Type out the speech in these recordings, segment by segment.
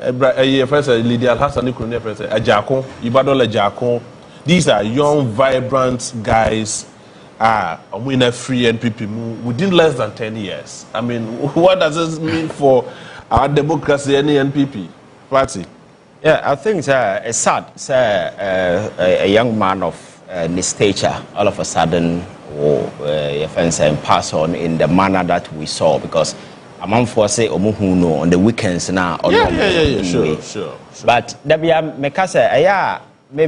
first Lydia Hassan first Ajako, Ibadola Jako. These are young, vibrant guys. Winner free NPP within less than 10 years. I mean, what does this mean for our democracy, any NPP party? Yeah, I think it's sad. A young man of this stature, all of a sudden, pass on in the manner that we saw, because I'm for say Omuhuno on the weekends now. Sure. But maybe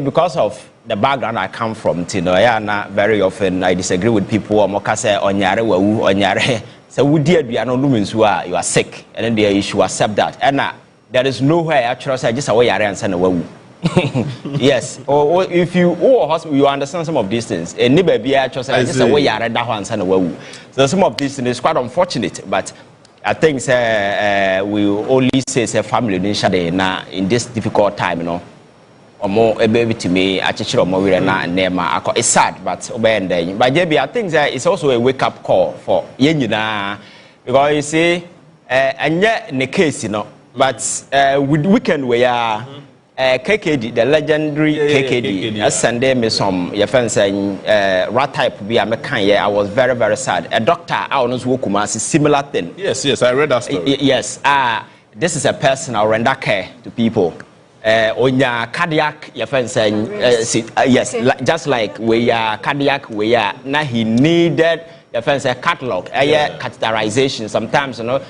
because of the background I come from, very often I disagree with people. So you are sick, and then you should accept that. And there is nowhere actually say just away and send away. Yes, or if you hospital, you understand some of these things. And maybe actually say just away and send away. So some of these things is quite unfortunate, but I think we only say family in this difficult time, you know. Or more a baby to me, actually, or more and it's sad, but obeying. But JB, I think that it's also a wake up call for Yenuna, because you see, and yet in the case, you know, but with weekend we are KKD, the legendary KKD, as Sunday me some your friends saying rat type be a mechanic. I was very, very sad. A doctor, I was working as a similar thing. Yes, I read that story. Yes, this is a person I'll render care to people. On your cardiac, your friend saying, yes, just like we are cardiac, we are now he needed your friend say catalog, catheterization. Sometimes, you know,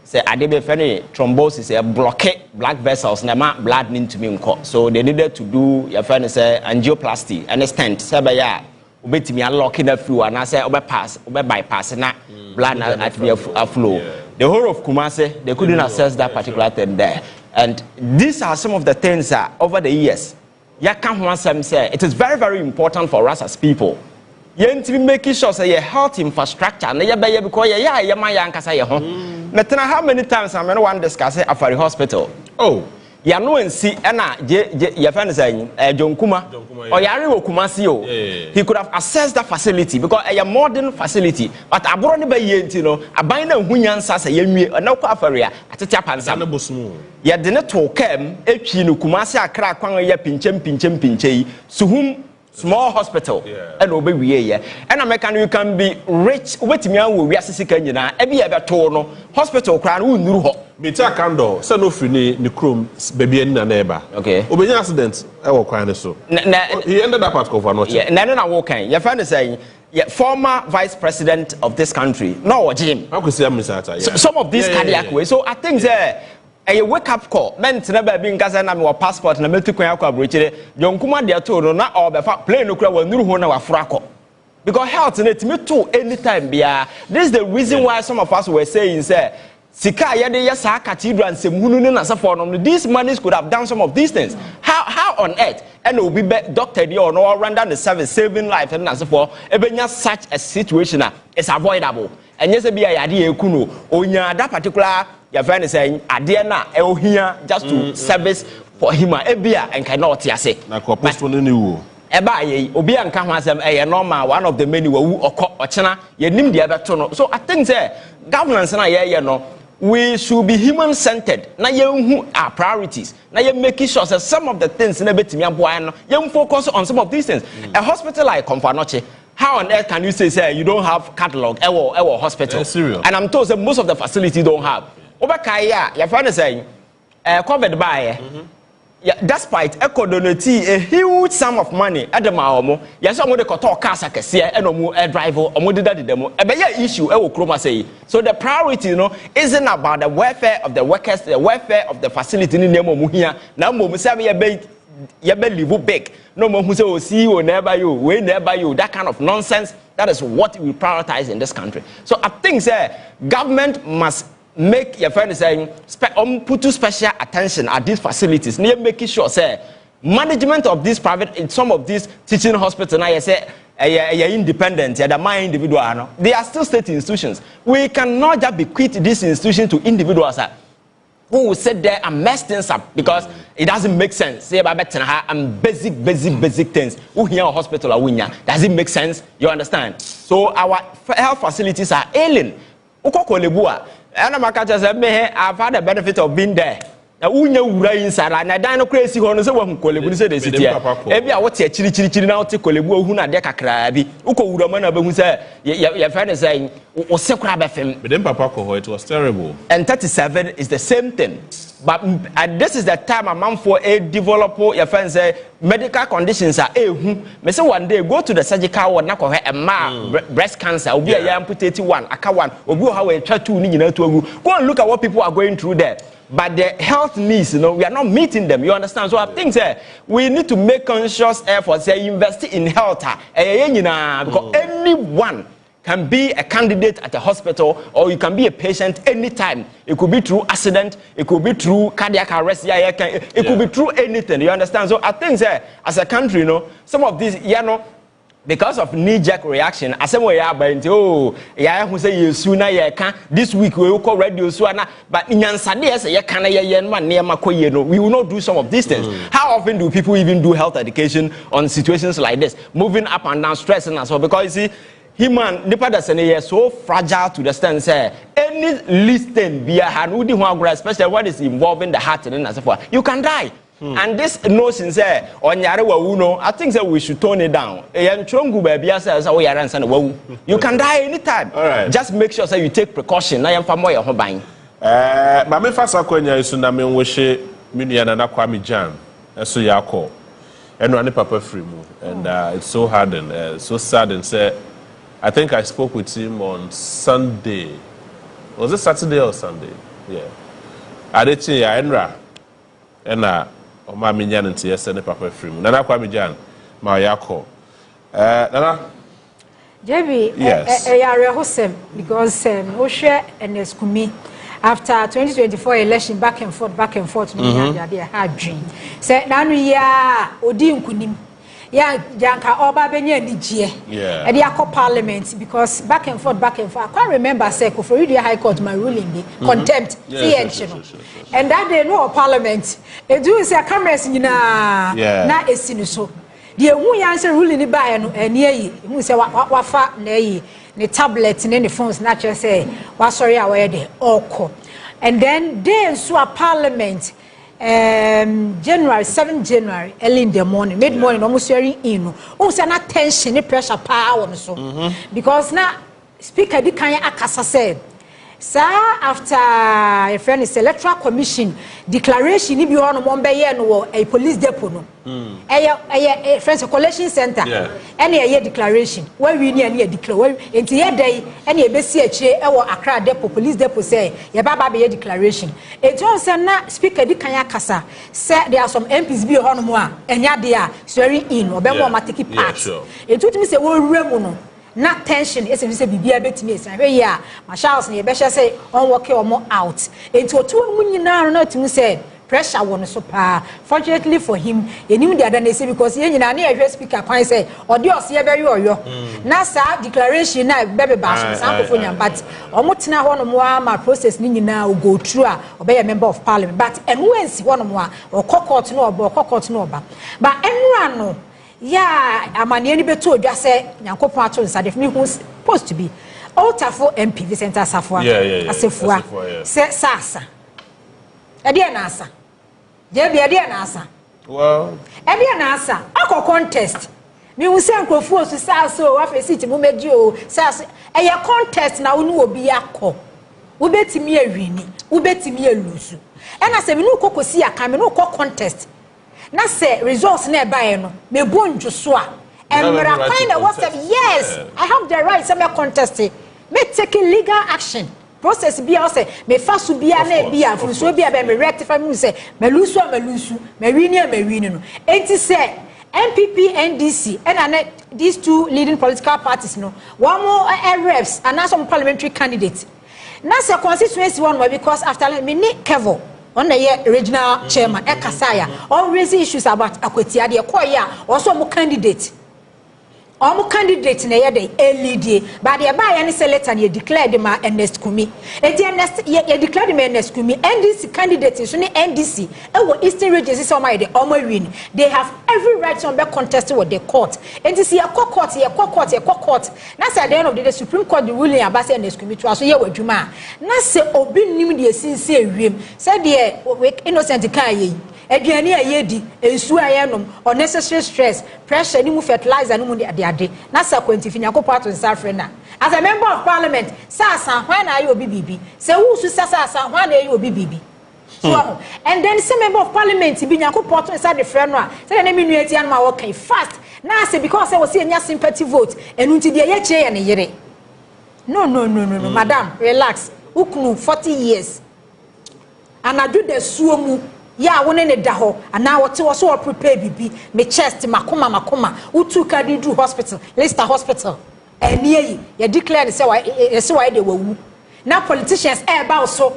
say I did any thrombosis, a blockade, black vessels, never blood into me. So they needed to do your friend say angioplasty and a stent. Say, but yeah, obey me unlocking a few, and I say, bypass, na blood at me a flow. The whole of Kumasi, they couldn't access that particular thing there. And these are some of the things that over the years, it is very, very important for us as people. You making sure say your health infrastructure, and how many times I want to discuss it at the hospital? Oh. You know, and see, your friend saying, John Kuma, or Yari Kumasio, he could have accessed that facility because a modern facility, but I brought by you know, a binder Hunyan Sasa, no Kafaria, at the Japan Sanabusu. Yet the network came, Epinu Kumasi, crack one year pinche, to whom small hospital, and obey we and American you can be rich, wait me out with Yassicana, every ever torn hospital crown who knew. Mita Kando, son of Fini, Nikrum, baby and neighbor. Okay. Obey accident, I will cry so. He ended up at Covano. Yeah, Nana walking. Your friend is saying, former vice president of this country, no, Jim. How could see some of these cardiac ways. So I think there. A wake up call, meant never being Gazana or passport and a military bridge. Young Kuma de Toro, not all the plane no crowd will new one our fraco. Because health in it, me too, anytime be. This is the reason why some of us were saying, sir, Sika Yade Yasa Cathedral and Semunun as a form. These monies could have done some of these things. How on earth? And it will be doctor or no render the service, saving life and as for even such a situation is avoidable. And yes, be a idea kuno, onya that particular. Your friend is saying, Adiana, here just to service for him, Ebia, and cannot say. Eba, Obi and Kamasam, a normal one of the many who or China, you name the other tunnel. So I think governance and I know we should be human centered. Now, you are priorities. Now, you making sure that some of the things in a bit you focus on some of these things. A hospital like Confanoche. How on earth can you say you don't have catalog, our hospital? And I'm told that most of the facilities don't have. Obakaya, your friend is saying, covered by, despite Echo donate a huge sum of money at the Maomo, yes, I'm going to talk cars like a driver or more than demo. A better issue, I will chroma say. So the priority, you know, isn't about the welfare of the workers, the welfare of the facility in Nemo Muhia. Now, Musabi, you live big. No more who say, oh, see you, never you, way never you, that kind of nonsense. That is what we prioritize in this country. So I think, government must make your friend saying put special attention at these facilities. Near making sure management of these private in some of these teaching hospitals now say independent, the my individual. They are still state institutions. We cannot just bequeath this institution to individuals who will sit there and mess things up because it doesn't make sense. Say about and basic things. Who here a hospital or winya? Does it make sense? You understand? So our health facilities are ailing. And I've had the benefit of being there. unya wura inside na dan no crazy ho no se wa hu kolebu ni se de sitia e bia wo te chiri na wo te kolebu ohu na de kakra bi uko wura ma na ba hu se ya fa ne say wo se kura ba fem Bedem papa ko ho, it was terrible. and 37 is the same thing. But this is the time a man for a developer your friends say medical conditions are me say one day go to the surgical ward na ko breast cancer obi a amputate one aka one obi o ha we twa two ni nyina to agu go and look at what people are going through there. But the health needs, we are not meeting them. You understand? So I think we need to make conscious efforts. Invest in health. Because anyone can be a candidate at a hospital, or you can be a patient anytime. It could be through accident, it could be through cardiac arrest, it could be through anything. You understand? So I think as a country, some of these, because of knee-jerk reaction, as some way who say you sooner this week we will call radio sooner, but in Yansadia we will not do some of these things. How often do people even do health education on situations like this, moving up and down, stressing and so? Because you see, human nipa da sene is so fragile to the extent say any listen be a hanudi one, especially what is involving the heart and so forth, you can die. And this notion say on yarewa uno, I think that we should tone it down. You can die anytime. All right. Just make sure that you take precaution. I am for more your buying. Mame fasa kwenya isu na me nwehye minu na Kwame Jan eso yakọ eno ani papa free mu, and it's so hard and so sad, and say I think I spoke with him on Sunday. Was it Saturday or Sunday? Yeah. Adechi ya enra ena Oma Minyan nti yese ne papa free mu. Nana Kwame Jan ma yakọ. Nana JB, yes. Hosem, because Oshe and Eskumi after 2024 election back and forth, no hard dream. Say nanu ya odi nkunim. Ya janka oba benye ndijie. Yeah. And ya parliament because back and forth. I can't remember say for the High Court my ruling be contempt. Yes. And that day no parliament. E do say cameras nyina na esinu so. The who answer ruling ni ba no enie who say wafa na yi ni tablet ni phones na che say wa sorry away there oko. And then they so a parliament January 7 January early in the morning mid morning almost hearing in who say na tension ni pressure power so because na speaker di kan akasa say after a friend is electoral commission declaration ni bi ho no mo be no a police depot no friends collection center any a declaration where we need any declare enti ye day any be si akire e wo Accra depot police depot say ye baba be declaration enti on say na speaker di kan akasa say there are some MPs bi ho no mo a enya de a swearing in obemo matiki part enti me say wo wura mu no na tension is say bibia betimi esan hwe ya ma Charles na ye be say on work omo out enti otu mu nyina no timi say pressure won so pa. Fortunately for him ye knew the other say because ye nyina na ye speaker kwan say odios ye be yoyo na sa declaration na bebe ba so sankofonya but omo tena ho no mo ma process ni nyina o go through a obe ye member of parliament but enu ensi ho no mo a okokot no oba but enu ano yeah, amani ni beto odwa se nyankopon ato nsa de me who supposed to be Altafo MP Vicente Asafua Asafua se sasa ede na asa je bi ede na asa well ede na asa akọ contest me hu se nkofu osu sasa o afesi ti mo meji o sasa eye contest na wo nu obi akọ wo betimi awini wo betimi elusu e na se me nu kokosi aka me nu contest na say results na buy no me bonjo so a emra kind of WhatsApp yes I have the right to me contest me take legal action process be say me fasu bia na bia fuso bia be me rectify me say me lusu me win no enti say NPP NDC and these two leading political parties no one more reps and some parliamentary candidates na say constituency one because after me need Kevo on the regional chairman Ekasaya all raising issues about Akwatia de Koya also mo candidate omo candidate na ye dey LD but the buy any selector ye declared ma Ernest Kumi e di Ernest ye declared ma Ernest Kumi NDC candidate so ni NDC e wo Eastern region say omo dey omo win they have every right to be contested with the court NDC ye court na say at the end of the day Supreme Court the ruling about say Ernest Kumi to so ye wadwuma na say obi nim de sinse wiem say the innocent kan ye aduane ayedi ensu ayenom unnecessary stress pressure ni mu fertilizer ni mu de ade na sa kwantifi nyakopo ato nsafre na as a member of parliament sasa hwan na aye obi bibi say wu su sasa hwan na aye obi bibi so and then some member of parliament bi nyakopo ato nsa de frɛ no a say na menu ati an ma wo kan fast na say because say we see enya sympathy vote enu nti de ye kye ye ne yere no madam relax ukunu 40 years anadu de suomu ya wone ne da ho ana wote wo so prepare bibi me chest makoma utu Cathedral hospital Leicester hospital eniyi ye declare say why dey wawu na politicians ba so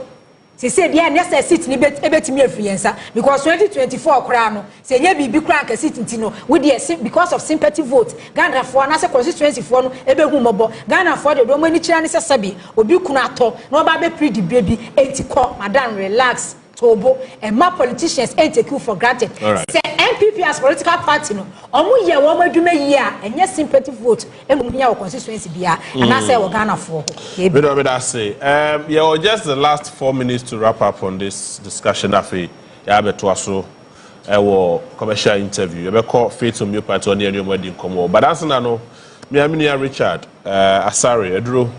say dey na say seat ni ebetimi afiyensa because 2024 kra no say nya bibi kra ka seat ntino we dey because of sympathy vote Ghana for na say constituency for no ebehu mobo Ghana for dey do mani kira ni say sabi obi kunu ato na oba be pre the baby enti madam relax Tobo and my politicians ain't take you for granted. Right. Say NPP as political party no. Omu ye wo madume year and yes sympathy vote and we have constituency bia and I say we Ghana for. We don't say. Yeah, just the last 4 minutes to wrap up on this discussion. Afi ya beto aso ewo commercial interview. Ebe call Faith on your party on your wedding come. But that's no. Me amini Richard Asare Edro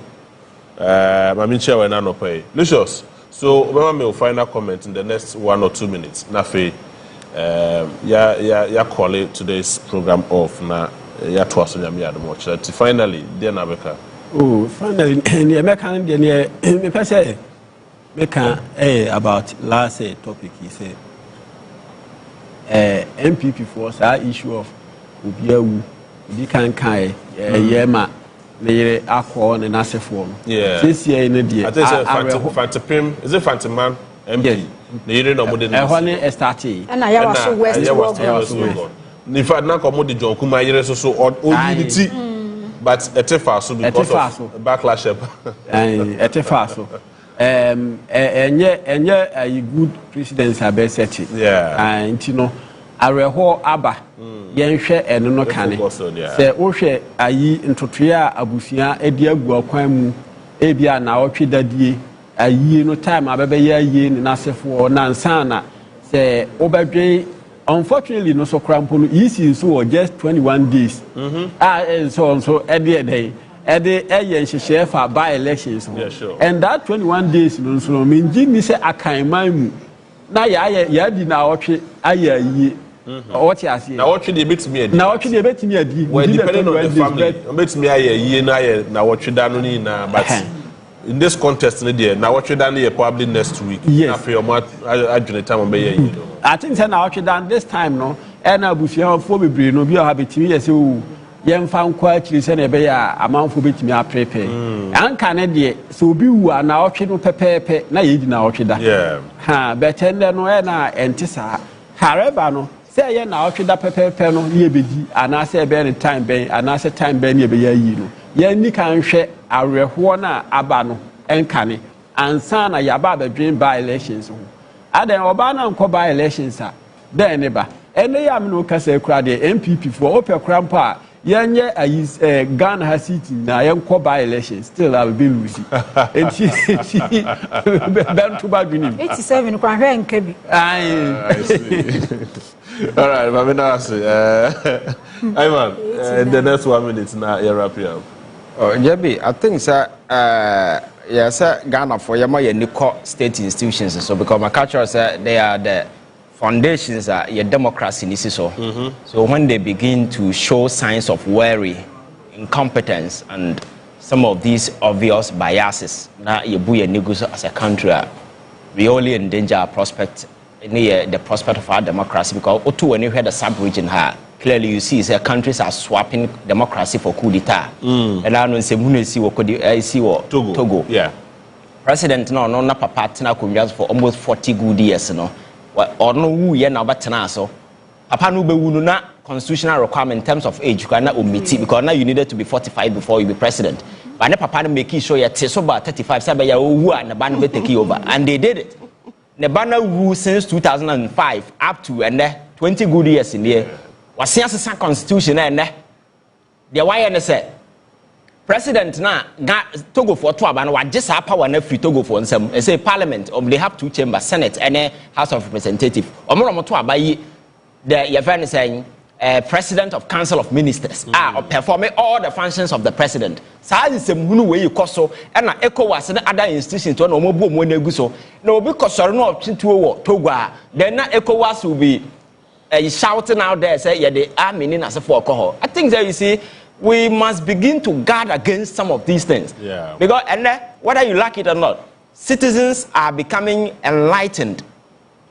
maminche we na no pay. Lucius. So, remember my final comment in the next 1 or 2 minutes. Nafe, ya call today's program off. Na ya twas on your much. Finally, dear Nabeka. Oh, finally, the American, me say, about last topic. He said, NPP force our issue of Ubiawu, Dikan Kyei, Yema. The Akwa and Nasefon. Yeah. This year in the day. I think it's Fantapim. Is it Fantaman MP? The year no more than. I started. And I was so west. In fact, now come the John Kuma year so unity. But at a fast because of backlash. And at a fast. And yet a good precedence have been set. Yeah. And you know, I reho Abba. Yenhwe eno no kane se wo hwe ayi ntotria abusia edia gu akwan mu ebia na wotwe dadie ayi no time abebe ya ayi ne nasefo na nsana se obedwen unfortunately no so krampo no isi so just 21 days so ede nhyehyɛ fa by elections and that 21 days no so minji ni se akan man mu na ya di na wotwe ayi what you see? Now what should you bet me? Now what should you bet me? Well, depending on the family, bet me now what you done now, but in this contest, now what you done here probably next week. Yes. After your month, I time I think now what you done this time, no. And I was here for me, no be a habit to me. Yes, you young found quite you send a bear amount for bit me a prepare. And Canada, so be who are now watching pepe, na you now watch that. Yeah. Ha, better than no, and Tissa. However, no. Say ye na otwe da pepepe no ye bedi ana say be time ben ana say time ben ye be ya yi no ye ni kan hwe areho na aba no enkane ansa na ya ba bedwen by elections ho adan oba na nko by elections a den ne ba ene ya me no kasa kura de NPP for ope kura mpa yenye ayi Ghana ha city na ye nko by elections still I will be losing enti ben to bad winning 87 kwa hwe nka bi I see. All right, Ivan, the next 1 minute now, you're wrapping up. Oh, Jebi, I think, sir, yes, Ghana for your state institutions. So, because my culture said they are the foundations that your democracy is so. So, when they begin to show signs of worry, incompetence, and some of these obvious biases, now you as a country, we only endanger our prospect. The prospect of our democracy because when you had the sub-region clearly you see countries are swapping democracy for coup d'etat. And I don't see Togo. Yeah. President no papa tina for almost 40 good years no. Or no who ye na batena so. Papa no be wunu na constitutional requirement in terms of age. You cannot omit it because now you needed to be 45 before you be president. But the papa make sure you take over 35. Sabe ya uwa na ban be take over, and they did it. The banner rule since 2005 up to and 20 good years in there. Was since constitution and the why say president na Togo for 2 and what just power na free Togo for some say parliament they have 2 chambers, Senate and House of Representatives. Omo to abayi the your friend is saying president of council of ministers or performing all the functions of the president. Sa is some hunu way you so and ECOWAS and other institutions to no more boom when you so no because no option to Togo then ECOWAS will be shouting out there say yeah they are meaning as a for alcohol. I think that you see we must begin to guard against some of these things. Yeah. Because and whether you like it or not, citizens are becoming enlightened,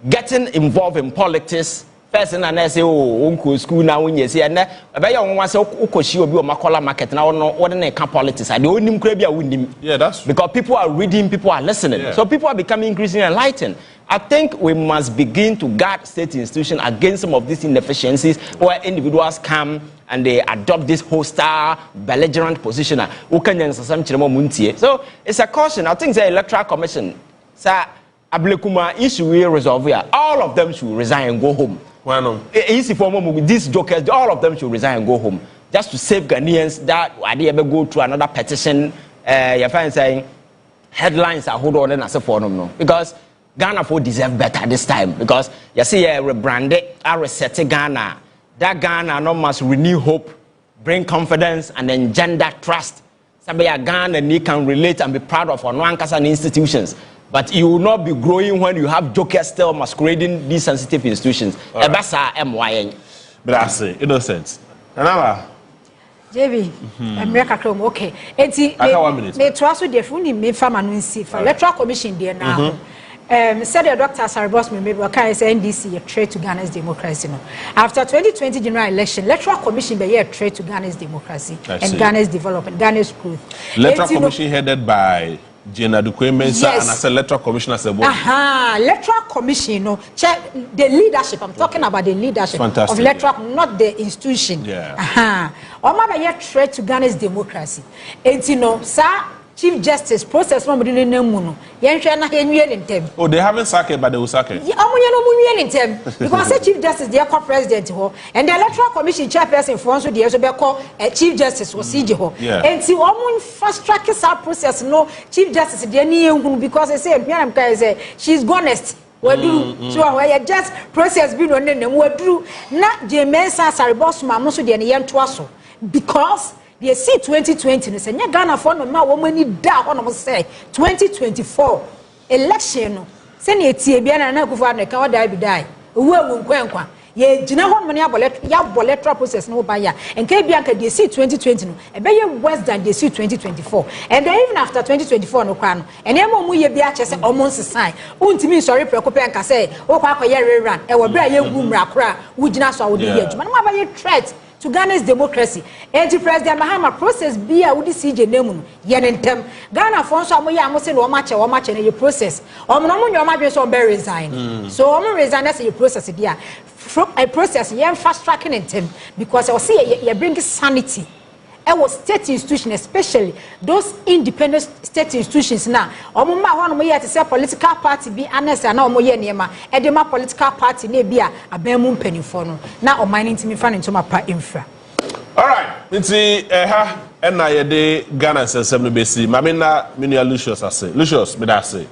getting involved in politics. First and I say, oh, uncle school now when you see and about your one say Ukoshi will be on Makola market now no ordinary politics. I don't him win him. Yeah, that's because people are reading, people are listening. Yeah. So people are becoming increasingly enlightened. I think we must begin to guard state institutions against some of these inefficiencies where individuals come and they adopt this hostile, belligerent position. So it's a caution. I think the Electoral Commission, sir, Ablekuma issue will resolve here. All of them should resign and go home. Why no? Easy for these jokers, all of them should resign and go home. Just to save Ghanaians that I they ever go through another petition. You're fine saying headlines are hold on and as a forum no. Because Ghana for deserve better this time. Because you see rebranded, reset Ghana. That Ghana no must renew hope, bring confidence and engender trust. Sabaya Ghana and you can relate and be proud of our non-Kasan institutions. But you will not be growing when you have jokers still masquerading these sensitive institutions. Ebasa MYN. But I say, innocent. Another. JB, America Chrome, okay. Me trust with the phone in me from for Electoral Commission there now. Said the Dr. Saribos me maybe can say NDC a trade to Ghana's democracy. No. After 2020 general election, Electoral Commission be a trade to Ghana's democracy and Ghana's development, Ghana's growth. Electoral Commission headed by Jena Dukwemensah and as Electoral Commissioner as a board. Electoral Commission, no, check the leadership. I'm talking about the leadership of Electoral, not the institution. Yeah. Oma be a threat to Ghana's democracy. And you know, sir, Chief Justice process no within the muno. Yenhwe na henwie in them. Oh, they haven't sacked it, but they will sack it. Yeah, omo in them because the Chief Justice they call president ho, and the Electoral Commission chairperson for so dey so be call Chief Justice was CJ ho. And see omo fast track this process no Chief Justice dey ni ehunu because they say Miriam Kai say she's honest. Waduru so why just process bi no nem waduru na Jemensa Saribos ma mo so dey ne yentoa so because the see 2020 no say Ghana for no ma wo mani da ho no say 2024 election no say na etie bia na Akufo Addo ka oda bi dai owu nkwankwa ye gina ho mani electoral process no ba ya enka bia nka the see 2020 no e be ye worse than the see 2024 and then even after 2024 no kwa no ene ma mu ye bia che say omo nsesan untimi sorry prekope nka say wo kwa akoye rerun e wo bra ye gu mra kora wo gina so wo de ye adwuma no ma ba ye threat to Ghana's democracy. And President Mahama process be a would CJ name yenentem. Ghana for so amoya amo say no match and you process. No your match so be resign. So omo resign as you process it there. From a process yen fast tracking in them because I see you bring sanity. Our state institution, especially those independent state institutions now. Omo ma ho no mo to say political party be honest na omo ye niema. E de ma political party na bia abemu mpanifo no. Na o mining timi fa into pa infra. All right. Nti ha na ye de Ghana sensem no besi. Mame na Lucius ase. Lucius me da ase.